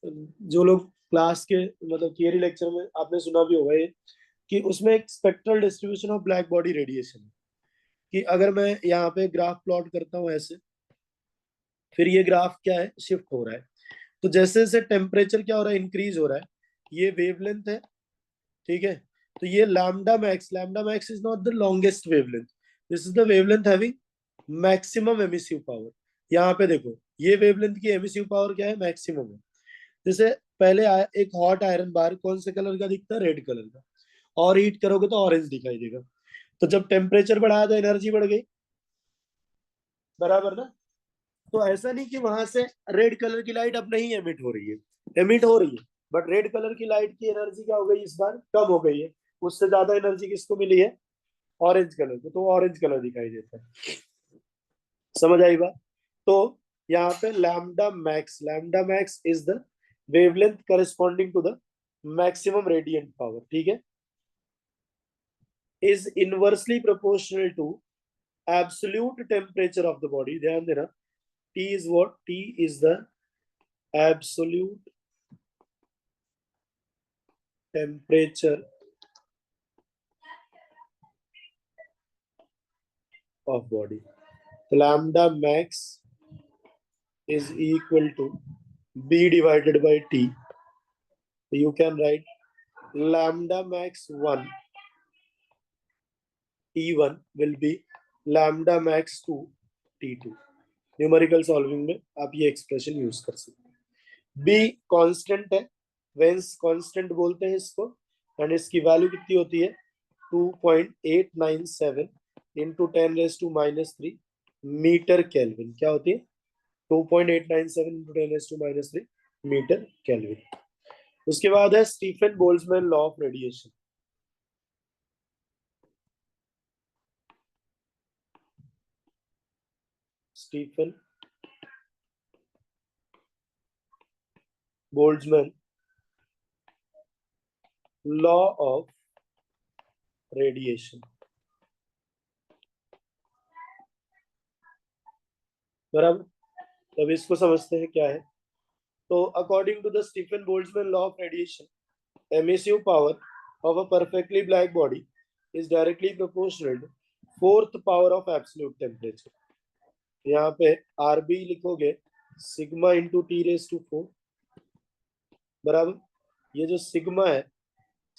जो लोग क्लास के मतलब थियरी लेक्चर में आपने सुना भी होगा ये, कि उसमें एक spectral distribution of black body radiation, कि अगर मैं यहाँ पे ग्राफ प्लॉट करता हूँ ऐसे, फिर ये ग्राफ क्या है, शिफ्ट हो रहा है। तो जैसे जैसे टेम्परेचर क्या हो रहा है, इंक्रीज हो रहा है, ये वेवलेंथ है, ठीक है। तो ये lambda max is not the longest wavelength, this is the wavelength having maximum emissive power. यहाँ पे देखो, ये वेवलेंथ की एमिसिव पावर क्या है, मैक्सिमम है। जैसे पहले एक हॉट आयरन बार कौन से कलर का दिखता है, रेड कलर का, और हीट करोगे तो ऑरेंज दिखाई देगा। तो जब टेम्परेचर बढ़ाया तो एनर्जी बढ़ गई, बराबर ना। तो ऐसा नहीं कि वहां से रेड कलर की लाइट अब नहीं एमिट हो रही है, एमिट हो रही है, बट रेड कलर की लाइट की एनर्जी क्या हो गई, इस बार कम हो गई है। उससे ज्यादा एनर्जी किसको मिली है, ऑरेंज कलर को, तो ऑरेंज कलर दिखाई देता है। समझ आई बात। तो यहाँ पे lambda max is the wavelength corresponding to the maximum radiant power, ठीक है, is inversely proportional to absolute temperature of the body. ध्यान देना, T is what? T is the absolute temperature of body. Lambda max is equal to B divided by T. So you can write lambda max 1 T1 will be lambda max 2 T2. Numerical solving में आप ये expression use कर सकते हैं। Be constant है, veins constant बोलते हैं इसको, एंड इसकी वैल्यू कितनी होती है, 2.897 इंटू 10⁻³ मीटर केल्विन। क्या होती है, 2.897 इंटू 10⁻³ मीटर केल्विन। उसके बाद है Stefan Boltzmann law of radiation. Stefan Boltzmann law of radiation, बराबर। तब इसको समझते हैं क्या है। तो according to the Stefan Boltzmann law of radiation, emissive power of a perfectly black body is directly proportional to fourth power of absolute temperature. यहाँ पे RB लिखोगे सिग्मा इंटू T⁴, बराबर। ये जो सिग्मा है,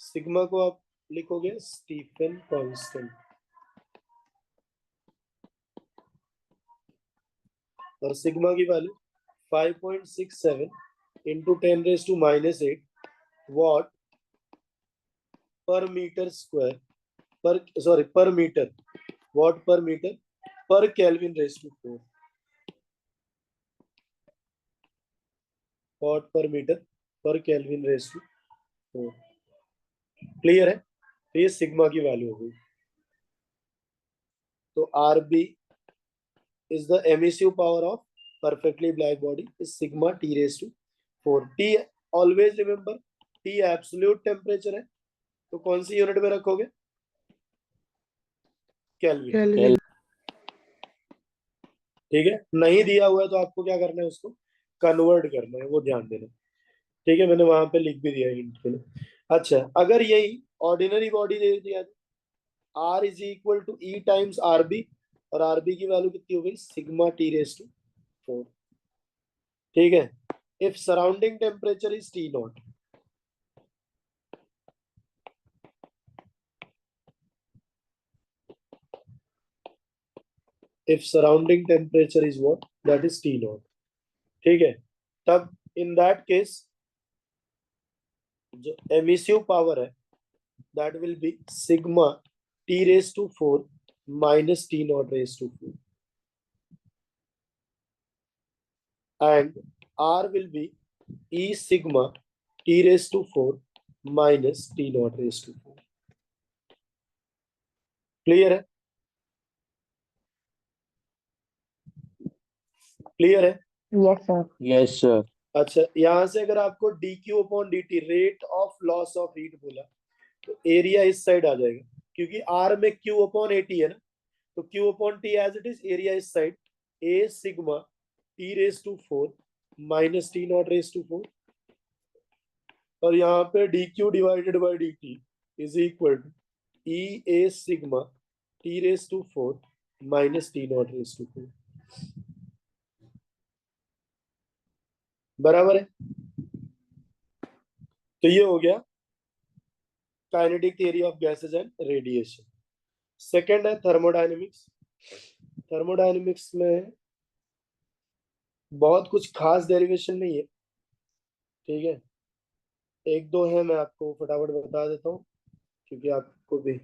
सिग्मा को आप लिखोगे स्टीफन कांस्टेंट, और सिग्मा की वैल्यू 5.67 इंटू 10⁻⁸ वॉट पर मीटर स्क्वायर, पर मीटर, वॉट पर मीटर पर Kelvin⁴, वॉट पर मीटर पर Kelvin⁴। क्लियर है, तो ये सिग्मा की वैल्यू हो गई। तो RB is the emissive power of perfectly black body is sigma T⁴। T always remember, T absolute temperature है, तो कौन सी यूनिट में रखोगे, केल्विन, केल्विन। ठीक है। नहीं दिया हुआ है तो आपको क्या करना है, उसको कन्वर्ट करना है, वो ध्यान देना, ठीक है। मैंने वहां पे लिख भी दिया हिंट के लिए। अच्छा, अगर यही ऑर्डिनरी बॉडी दे दिया, R is equal to E times RB, और RB की वैल्यू कितनी हो गई, सिग्मा T⁴, ठीक है। If surrounding temperature is T0, if surrounding temperature is what, that is T0, ठीक है। तब in that case जो एमिसिव पावर है, that will be sigma T⁴ minus T⁴, and R will be E sigma T⁴ minus T⁴। Clear है, clear है। Yes, sir. Yes, sir. अच्छा, यहां से अगर आपको dQ/dt rate of loss of heat बोला, तो एरिया इस साइड आ जाएगा, क्योंकि R में Q/AT है ना, तो Q/T as it is, area इस side, A sigma T⁴ minus T⁴, और यहाँ पे dQ/dt is equal to e A sigma T raise to 4 minus T not raise to 4 बराबर है। तो ये हो गया kinetic theory of gases and radiation. Second है थर्मोडायनेमिक्स। थर्मोडायनेमिक्स में बहुत कुछ खास डेरिवेशन नहीं है, ठीक है, एक दो है, मैं आपको फटाफट बता देता हूँ क्योंकि आपको भी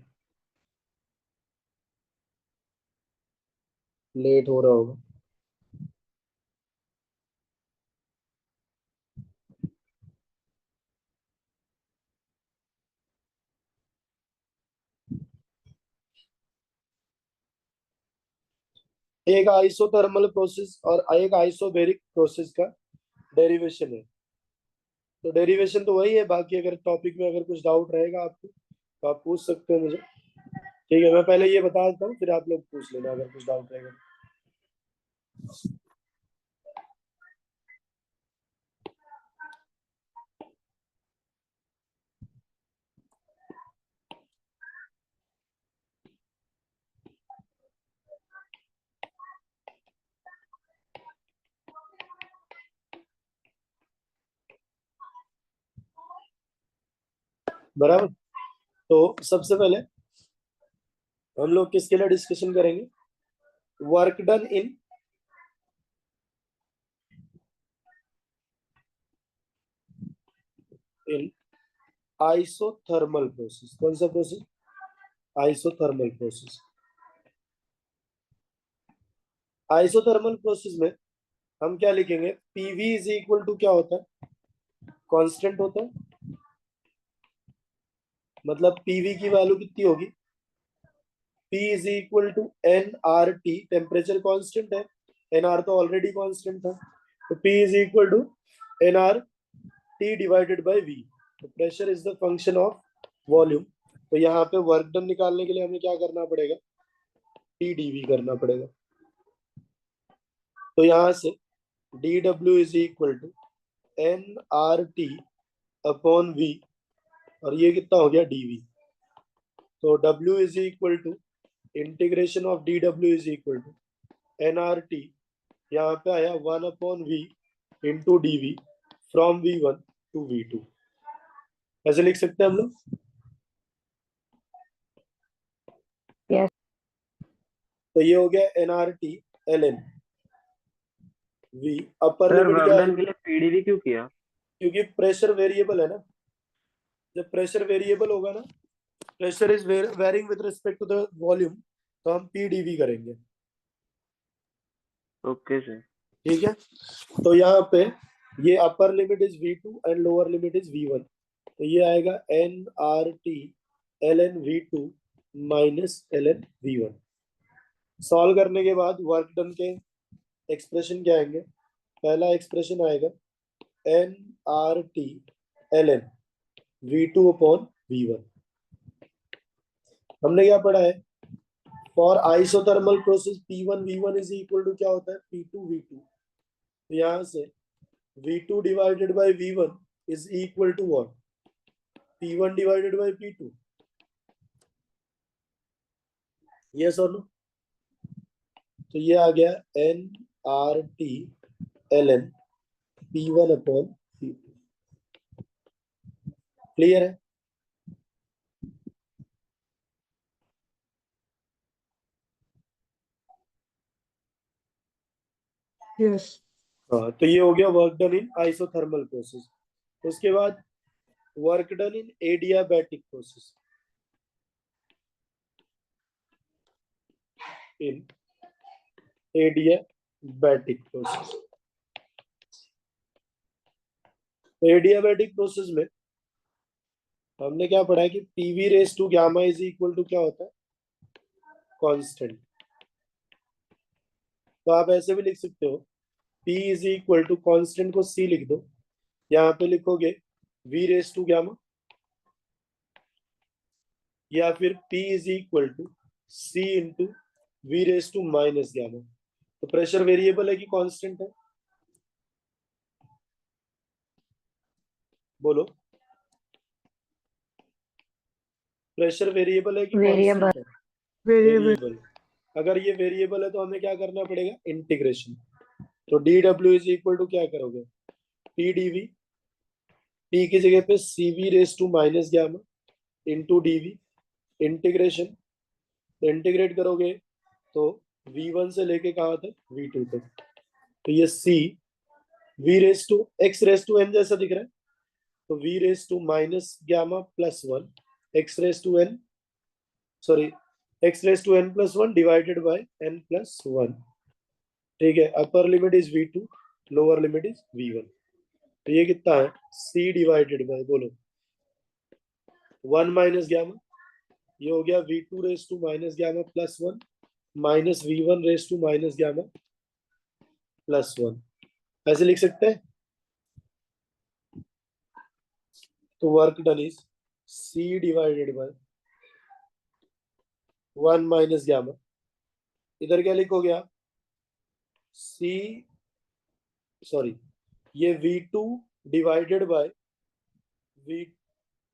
लेट हो रहा होगा। एक आइसोथर्मल प्रोसेस और एक आइसोबैरिक प्रोसेस का डेरिवेशन है। तो डेरिवेशन तो वही है, बाकी अगर टॉपिक में अगर कुछ डाउट रहेगा आपको तो आप पूछ सकते हो मुझे, ठीक है। मैं पहले ये बता देता हूँ, फिर आप लोग पूछ लेना अगर कुछ डाउट रहेगा। बराबर। तो सबसे पहले हम लोग किसके लिए डिस्कशन करेंगे? Work done in isothermal process. कौन सा process? Isothermal process. Isothermal process में हम क्या लिखेंगे? पीवी इज इक्वल टू क्या होता है? कांस्टेंट होता है। मतलब पीवी की वैल्यू कितनी होगी? P is equal to N R T, temperature constant है, एन आर तो ऑलरेडी कांस्टेंट था, तो P is equal to N R T divided by V. तो pressure is the function of volume. तो यहाँ पे वर्क डन निकालने के लिए हमें क्या करना पड़ेगा? टी डीवी करना पड़ेगा। तो यहाँ से D W is equal to N R T upon V, और ये कितना हो गया? डीवी। तो W is equal to integration of D W is equal to N R T, यहाँ पे आया 1/v into D V from V1 to V2। ऐसे लिख सकते हैं हम लोग। Yes. तो ये हो गया N R T L n V. Upper sir limit work क्या है? डन के लिए पीडीवी क्यों किया? क्योंकि प्रेशर वेरिएबल है ना। जब प्रेशर वेरिएबल होगा ना, pressure is varying with respect to the volume, तो हम पीडीवी करेंगे, ओके सर। ठीक है। तो यहाँ पे ये upper limit is V2 and lower limit is V1, तो ये आएगा N R T L N V2 minus L N V1। Solve करने के बाद वर्क डन के एक्सप्रेशन क्या आएंगे? पहला एक्सप्रेशन आएगा N R T L N V2 upon V1। हमने क्या पढ़ा है? For isothermal process P1 V1 is equal to क्या होता है? P2 V2। तो यहाँ से V2 divided by V1 is equal to what? P1 divided by P2। Yes और नो? तो ये आ गया N R T L N P1 upon P2। Clear है? यस। हाँ, तो ये हो गया work done in isothermal process. उसके बाद work done in adiabatic process. In adiabatic process, तो एडियाबैटिक प्रोसेस में हमने क्या पढ़ा है कि PV raise to gamma is equal to क्या होता है? कांस्टेंट। तो आप ऐसे भी लिख सकते हो, P is equal to constant को C लिख दो, यहाँ पे लिखोगे V रेस टू गामा, या फिर P is equal to C into V raise to minus gamma. तो प्रेशर वेरिएबल है कि कांस्टेंट है? बोलो। प्रेशर वेरिएबल है कि Variable. कांस्टेंट है? Variable variable. अगर ये वेरिएबल है तो हमें क्या करना पड़ेगा? इंटीग्रेशन। तो dw इज इक्वल टू क्या करोगे? p dv, p की जगह पे cv raise to minus gamma into dv, integration. Integrate करोगे तो v1 से लेके कहाँ तक? v2 तक। तो ये c v raise to x raise to n जैसा दिख रहा है, तो v raise to minus gamma plus 1 x raise to n, sorry x raise to n plus 1 divided by n plus 1। ठीक है, upper limit is v2, lower limit is v1। तो ये कितना है? c डिवाइडेड बाय, बोलो 1 minus gamma, ये हो गया v2 raise to minus gamma plus 1 minus v1 raise to minus gamma plus 1। ऐसे लिख सकते हैं। तो work done is c divided by 1 minus gamma, इधर क्या लिखोगे आप? c, सॉरी ये v2 divided by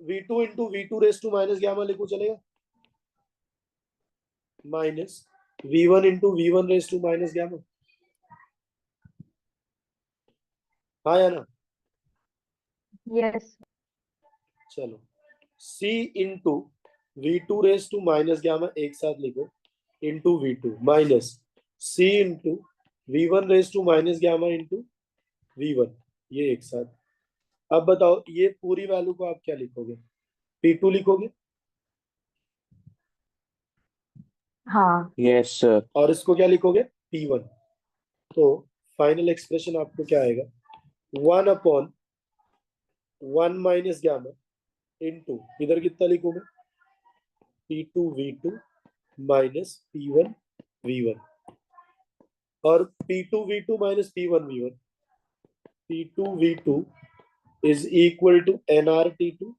v2 into v2 raise to minus gamma लिखो, चलेगा? Minus v1 into v1 raise to minus gamma, हाँ या ना? Yes. चलो c into v2 raise to minus gamma एक साथ लिखो, into v2 minus c into v1 raise to minus gamma into v1, ये एक साथ। अब बताओ ये पूरी वैल्यू को आप क्या लिखोगे? p2 लिखोगे हाँ. Yes sir. और इसको क्या लिखोगे? p1। तो फाइनल एक्सप्रेशन आपको क्या आएगा? 1 अपॉन 1 माइनस गामा इंटू, इधर कितना लिखूंगा? p2 v2 minus p1 v1, और p2 v2 minus p1 v1, p2 v2 is equal to nRT2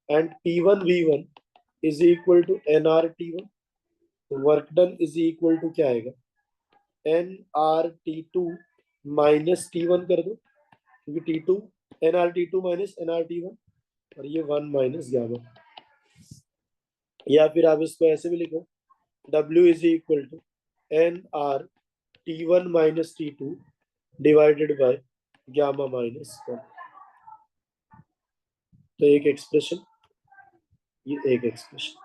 and p1 v1 is equal to nRT1। तो work done is equal to क्या आएगा? nRT2 minus t1 कर दो, क्योंकि t2 nRT2 minus nRT1, और ये 1 minus gamma. या फिर आप इसको ऐसे भी लिखो, W is equal to nRT1 minus t2 divided by gamma minus 1। तो एक एक्सप्रेशन, ये एक एक्सप्रेशन।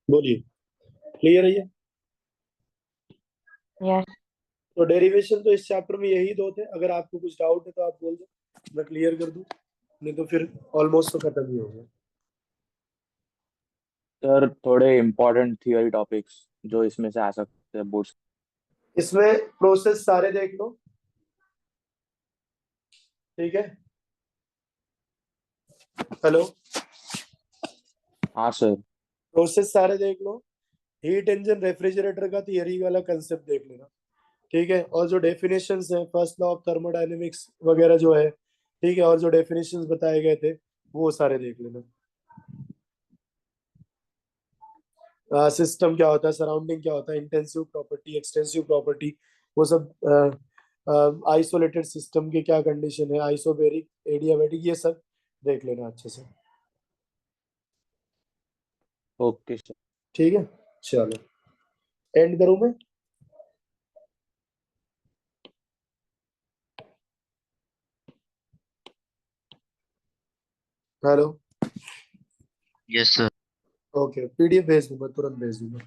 बोलिए, क्लियर है ये? Yes. तो डेरिवेशन तो इस चैप्टर में यही दो थे। अगर आपको कुछ डाउट है तो आप बोल दो, मैं क्लियर कर दूं, नहीं तो फिर ऑलमोस्ट तो खत्म ही हो गया। सर थोड़े इम्पोर्टेंट थियरी टॉपिक्स जो इसमें से आ सकते हैं बोर्ड्स। इसमें प्रोसेस सारे देख लो, ठीक है? हेलो, हाँ सर। प्रोसेस सारे देख लो। हीट इंजन रेफ्रिजरेटर का थियरी वाला कंसेप्ट देख लेना, ठीक है? और जो डेफिनेशंस हैं, फर्स्ट लॉ ऑफ थर्मोडायनेमिक्स वगैरह जो है, ठीक है, और जो डेफिनेशंस बताए गए थे वो सारे देख लेना। सिस्टम क्या होता है, सराउंडिंग क्या होता है, इंटेंसिव प्रॉपर्टी, एक्सटेंसिव प्रॉपर्टी, वो सब आइसोलेटेड सिस्टम की क्या कंडीशन है, आइसोबेरिक, एडियाबैटिक, ये सब देख लेना अच्छे से, ओके सर। ठीक है? चलो एंड करूं मैं? Hello, yes sir. Okay, PDF भेज दूंगा, तुरंत भेज दूंगा।